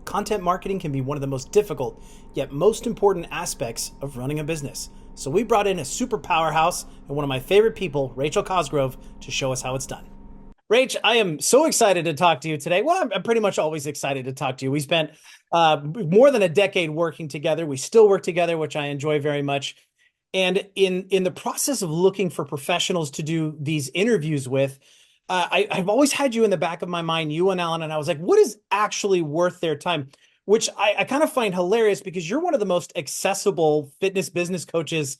content marketing can be one of the most difficult, yet most important aspects of running a business. So we brought in a super powerhouse and one of my favorite people, Rachel Cosgrove, to show us how it's done. Rach, I am so excited to talk to you today. Well, I'm pretty much always excited to talk to you. We spent more than a decade working together. We still work together, which I enjoy very much. And in the process of looking for professionals to do these interviews with, I've always had you in the back of my mind, you and Alan, and I was like, what is actually worth their time? Which I kind of find hilarious because you're one of the most accessible fitness business coaches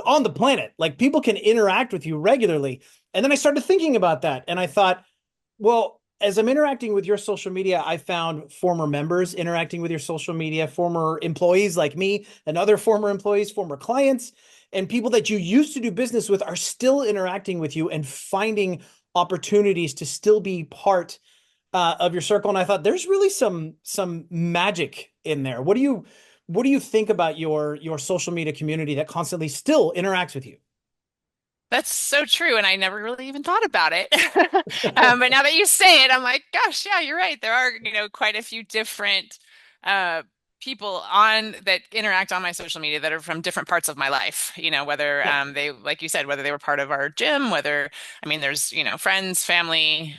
on the planet. Like people can interact with you regularly. And then I started thinking about that and I thought, well, as I'm interacting with your social media, I found former members interacting with your social media, former employees like me and other former employees, former clients, and people that you used to do business with are still interacting with you and finding opportunities to still be part of your circle. And I thought there's really some magic in there. What do you think about your social media community that constantly still interacts with you? That's so true, and I never really even thought about it. But now that you say it, I'm like, gosh, yeah, you're right. There are, quite a few different uh, people on that interact on my social media that are from different parts of my life. Whether Yeah. they, like you said, whether they were part of our gym, whether, I mean, there's, friends, family,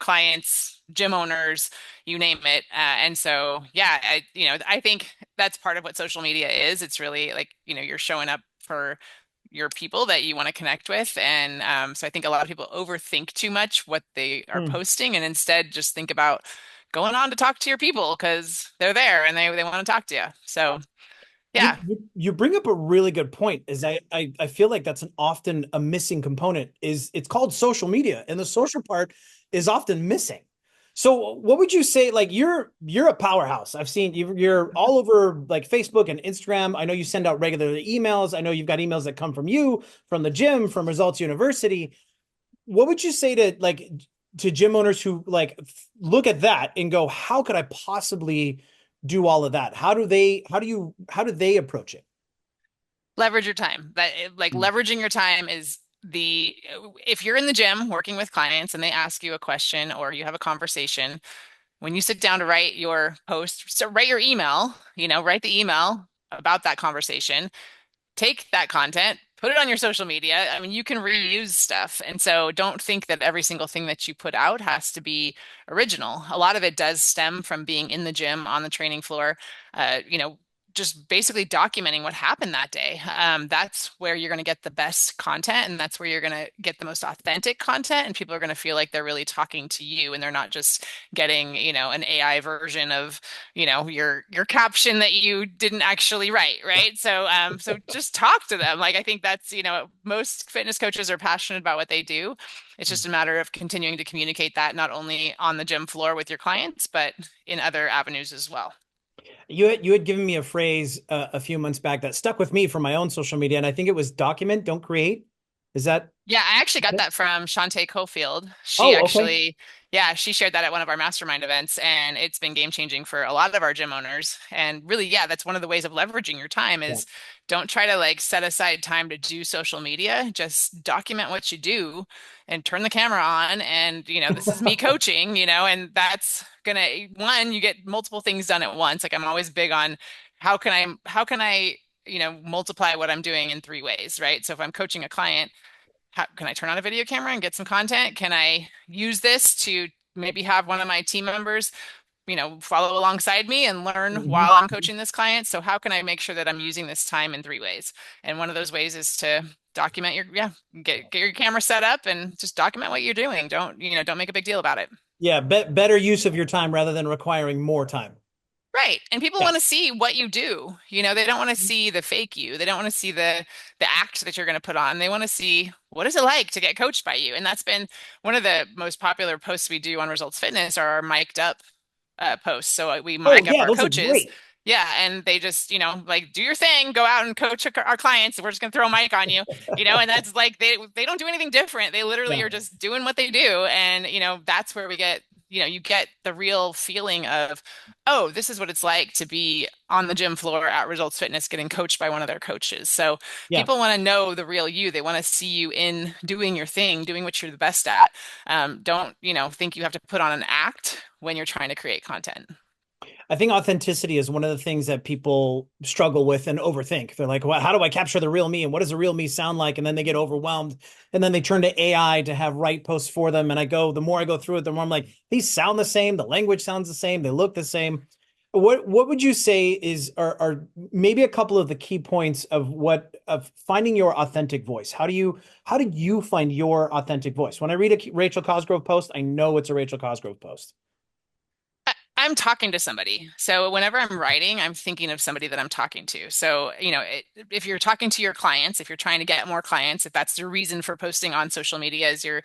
clients, gym owners, you name it. And so, yeah, I think that's part of what social media is. It's really like, you're showing up for your people that you want to connect with. And so I think a lot of people overthink too much what they are Hmm. posting and instead just think about going on to talk to your people because they're there and they want to talk to you. So You, yeah, you bring up a really good point is I feel like that's an often a missing component is it's called social media and the social part is often missing. So what would you say like you're a powerhouse. I've seen you're all over like Facebook and Instagram. I know you send out regular emails. I know you've got emails that come from you, from the gym, from Results University. What would you say to gym owners who like look at that and go, how could I possibly do all of that? How do they approach it? leverage your time. Like Mm. leveraging your time is the if you're in the gym working with clients and they ask you a question or you have a conversation, when you sit down to write your post, so write your email, write the email about that conversation. Take that content, put it on your social media. I mean, you can reuse stuff. And so don't think that every single thing that you put out has to be original. A lot of it does stem from being in the gym, on the training floor, uh, you know, just basically documenting what happened that day. That's where you're going to get the best content, and that's where you're going to get the most authentic content. And people are going to feel like they're really talking to you, and they're not just getting, an AI version of your caption that you didn't actually write, right? So just talk to them. Like I think that's, most fitness coaches are passionate about what they do. It's just a matter of continuing to communicate that not only on the gym floor with your clients, but in other avenues as well. You had given me a phrase a few months back that stuck with me from my own social media, and I think it was document, don't create. Is that Yeah, I actually got it? that from Shantae Cofield. She Oh, okay. actually, yeah, she shared that at one of our mastermind events, and it's been game changing for a lot of our gym owners. And really, yeah, that's one of the ways of leveraging your time Yeah. is don't try to like set aside time to do social media. Just document what you do and turn the camera on. And, this is me coaching, and that's gonna, one, you get multiple things done at once. Like I'm always big on how can I, multiply what I'm doing in three ways, right? So if I'm coaching a client, how can I turn on a video camera and get some content? Can I use this to maybe have one of my team members, follow alongside me and learn Mhm. while I'm coaching this client? So how can I make sure that I'm using this time in three ways? And one of those ways is to document yeah, get your camera set up and just document what you're doing. Don't make a big deal about it. Yeah, better use of your time rather than requiring more time. Right. And people Yeah. want to see what you do. They don't want to see the fake you. They don't want to see the act that you're going to put on. They want to see what is it like to get coached by you. And that's been one of the most popular posts we do on Results Fitness are our mic'd up posts. So we Oh, mic up yeah, our those are coaches. great. Yeah, and they just, like do your thing, go out and coach our clients, and we're just gonna throw a mic on you, and that's like they don't do anything different. They literally Yeah. are just doing what they do, and that's where we get, you get the real feeling of, oh, this is what it's like to be on the gym floor at Results Fitness getting coached by one of their coaches. So Yeah. people want to know the real you. They want to see you in doing your thing, doing what you're the best at. Don't, think you have to put on an act when you're trying to create content. I think authenticity is one of the things that people struggle with and overthink. They're like, well, how do I capture the real me? And what does the real me sound like? And then they get overwhelmed. And then they turn to AI to have write posts for them. And the more I go through it, the more I'm like, these sound the same. The language sounds the same. They look the same. What would you say are maybe a couple of the key points of finding your authentic voice? How do you find your authentic voice? When I read a Rachel Cosgrove post, I know it's a Rachel Cosgrove post. I'm talking to somebody. So whenever I'm writing, I'm thinking of somebody that I'm talking to. So, if you're talking to your clients, if you're trying to get more clients, if that's the reason for posting on social media is you're,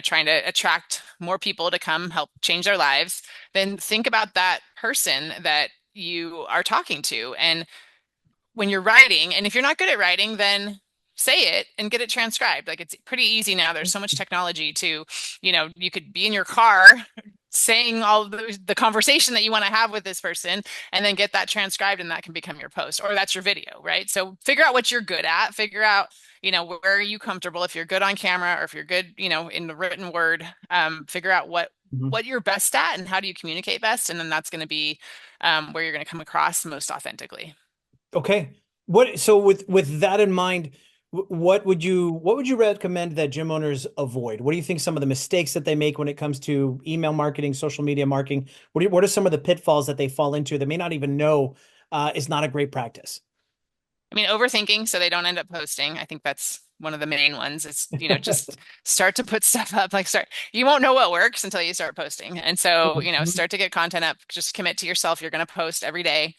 trying to attract more people to come help change their lives, then think about that person that you are talking to. And when you're writing, and if you're not good at writing, then say it and get it transcribed. Like it's pretty easy now. There's so much technology to, you could be in your car saying all of the conversation that you want to have with this person and then get that transcribed and that can become your post or that's your video, right? So figure out what you're good at, figure out, where are you comfortable if you're good on camera or if you're good, in the written word, figure out Mhm. what you're best at and how do you communicate best. And then that's going to be where you're going to come across most authentically. Okay. So with that in mind, what would you recommend that gym owners avoid? What do you think some of the mistakes that they make when it comes to email marketing, social media marketing? What are some of the pitfalls that they fall into that may not even know is not a great practice? I mean, overthinking so they don't end up posting. I think that's one of the main ones. It's, just start to put stuff up. You won't know what works until you start posting. And so, Mhm. start to get content up. Just commit to yourself. You're going to post every day.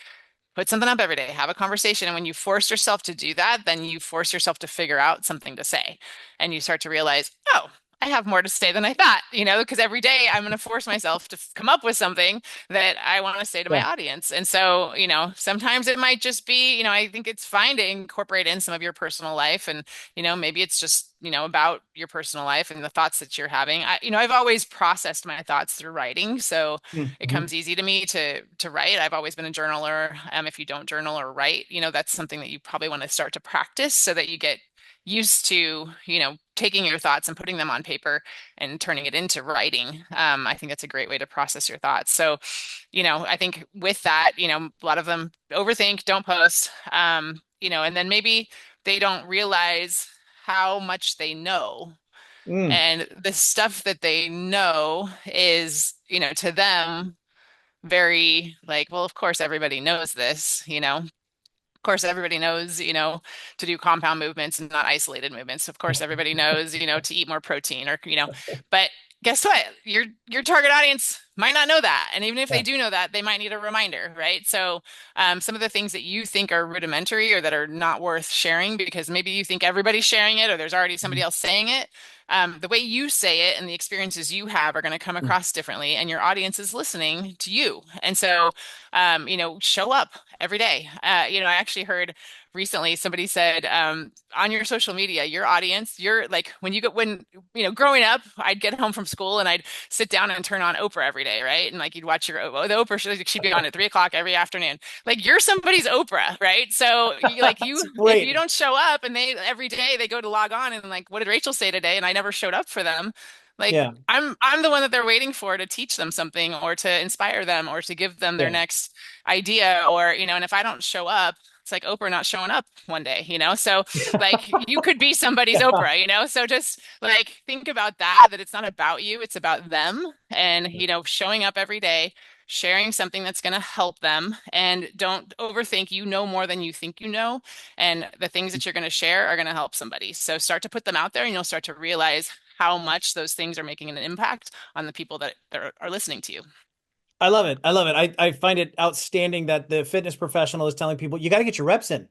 Put something up every day, have a conversation. And when you force yourself to do that, then you force yourself to figure out something to say. And you start to realize, oh, I have more to say than I thought, because every day I'm going to force myself to come up with something that I want to say to my Yeah. audience. And so, sometimes it might just be, I think it's fine to incorporate in some of your personal life. And, maybe it's just, about your personal life and the thoughts that you're having. I've always processed my thoughts through writing. So, it Mhm. comes easy to me to write. I've always been a journaler. If you don't journal or write, that's something that you probably want to start to practice so that you get used to, taking your thoughts and putting them on paper and turning it into writing. I think that's a great way to process your thoughts. So, I think with that, a lot of them overthink, don't post, and then maybe they don't realize how much they know Mm. and the stuff that they know is, to them very like, well, of course everybody knows this, Of course everybody knows, to do compound movements and not isolated movements. Of course everybody knows, to eat more protein or, but guess what? Your target audience might not know that. And even if they Yeah. do know that, they might need a reminder, right? So some of the things that you think are rudimentary or that are not worth sharing because maybe you think everybody's sharing it or there's already somebody else saying it. The way you say it and the experiences you have are going to come Mm. across differently, and your audience is listening to you. And so, show up every day. I actually heard recently somebody said on your social media, your audience, you're like when growing up, I'd get home from school and I'd sit down and turn on Oprah every day, right? And like you'd watch the Oprah show, she'd be on at 3 o'clock every afternoon. Like you're somebody's Oprah, right? So That's if you great. don't show up and they every day they go to log on and like, what did Rachel say today? And I never showed up for them. Like Yeah. I'm the one that they're waiting for to teach them something or to inspire them or to give them their Yeah. next idea or and if I don't show up, it's like Oprah not showing up one day, so like you could be somebody's Yeah. Oprah, so just like think about that it's not about you, it's about them and showing up every day, sharing something that's going to help them, and don't overthink. You know more than you think you know, and the things that you're going to share are going to help somebody. So start to put them out there and you'll start to realize how much those things are making an impact on the people that are listening to you. I love it. I love it. I find it outstanding that the fitness professional is telling people you got to get your reps in.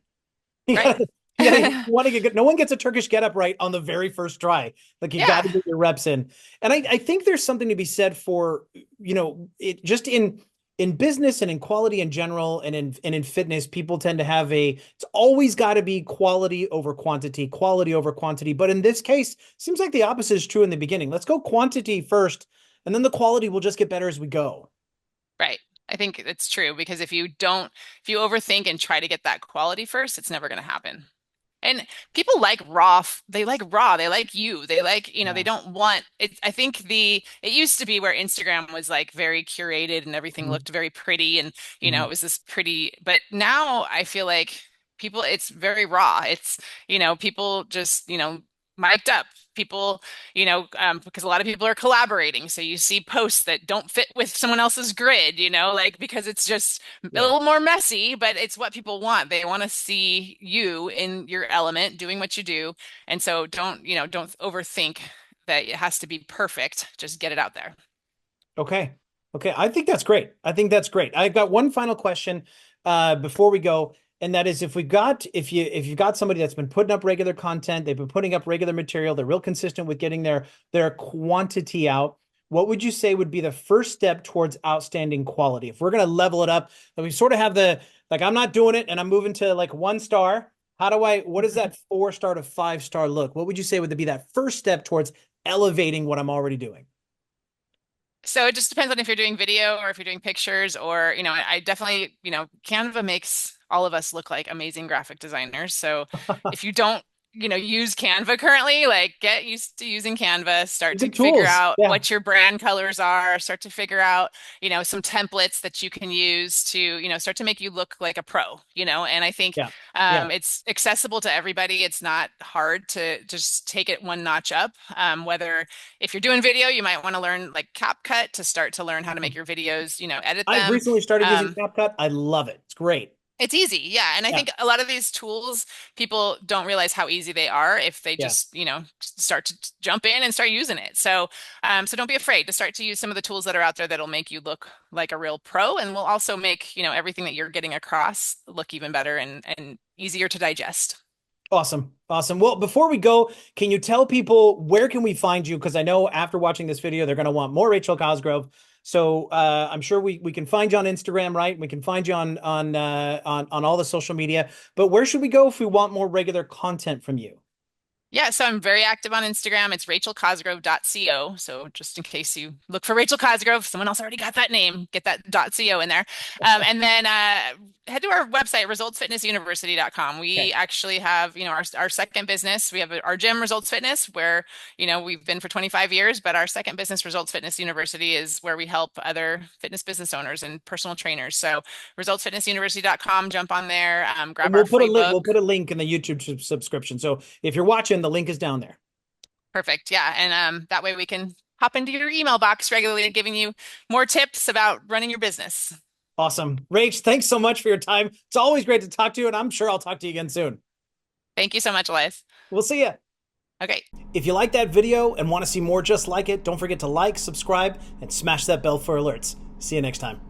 You Right. gotta, you want to get good. No one gets a Turkish get up right on the very first try. Like you got Yeah. to get your reps in. And I think there's something to be said for, it just in business and in quality in general and in fitness, people tend to have it's always got to be quality over quantity, quality over quantity. But in this case, seems like the opposite is true in the beginning. Let's go quantity first, and then the quality will just get better as we go. Right. I think it's true because if you overthink and try to get that quality first, it's never going to happen. And people like raw, they like raw, they like you. They like, they Yeah. don't want it. I think it used to be where Instagram was like very curated and everything Mhm. looked very pretty and, it Mhm. was this pretty, but now I feel like people, it's very raw. It's, people just, mic'd up. People, because a lot of people are collaborating. So you see posts that don't fit with someone else's grid, like because it's just a Yeah. little more messy, but it's what people want. They want to see you in your element doing what you do. And so don't overthink that it has to be perfect. Just get it out there. Okay. Okay. I think that's great. I think that's great. I've got one final question before we go, and that is if you've got somebody that's been putting up regular content, they've been putting up regular material, they're real consistent with getting their quantity out. What would you say would be the first step towards outstanding quality? If we're going to level it up, and we sort of have the like, I'm not doing it, and I'm moving to like 1 star. What does that 4 star to 5 star look? What would you say would be that first step towards elevating what I'm already doing? So it just depends on if you're doing video or if you're doing pictures or, I definitely, Canva makes all of us look like amazing graphic designers. So if you don't, use Canva currently, like get used to using Canva, start to Good figure tools. out Yeah. what your brand colors are, start to figure out, some templates that you can use to, start to make you look like a pro, and I think Yeah. Yeah. it's accessible to everybody. It's not hard to just take it one notch up, whether if you're doing video, you might want to learn like CapCut to start to learn how to make your videos, edit I've them. recently started using Um, CapCut. I love it. It's great. it's easy, yeah. And I Yeah. think a lot of these tools, people don't realize how easy they are if they Yeah. just, start to jump in and start using it. So don't be afraid to start to use some of the tools that are out there that'll make you look like a real pro and will also make, everything that you're getting across look even better and easier to digest. Awesome. Awesome. Well, before we go, can you tell people where can we find you? Because I know after watching this video, they're going to want more Rachel Cosgrove. So I'm sure we can find you on Instagram, right? We can find you on all the social media. But where should we go if we want more regular content from you? Yeah, so I'm very active on Instagram. It's rachelcosgrove.co. So just in case you look for Rachel Cosgrove, someone else already got that name, get that .co in there. And then head to our website, resultsfitnessuniversity.com. We Okay. actually have, our second business. We have our gym, Results Fitness, where, we've been for 25 years, but our second business, Results Fitness University, is where we help other fitness business owners and personal trainers. So resultsfitnessuniversity.com, jump on there, And grab our free we'll book. put a link in the YouTube subscription. So if you're watching, the link is down there. Perfect. Yeah. And that way we can hop into your email box regularly, giving you more tips about running your business. Awesome. Rach, thanks so much for your time. It's always great to talk to you, and I'm sure I'll talk to you again soon. Thank you so much, Elias. We'll see you. Okay. If you like that video and want to see more just like it, don't forget to like, subscribe, and smash that bell for alerts. See you next time.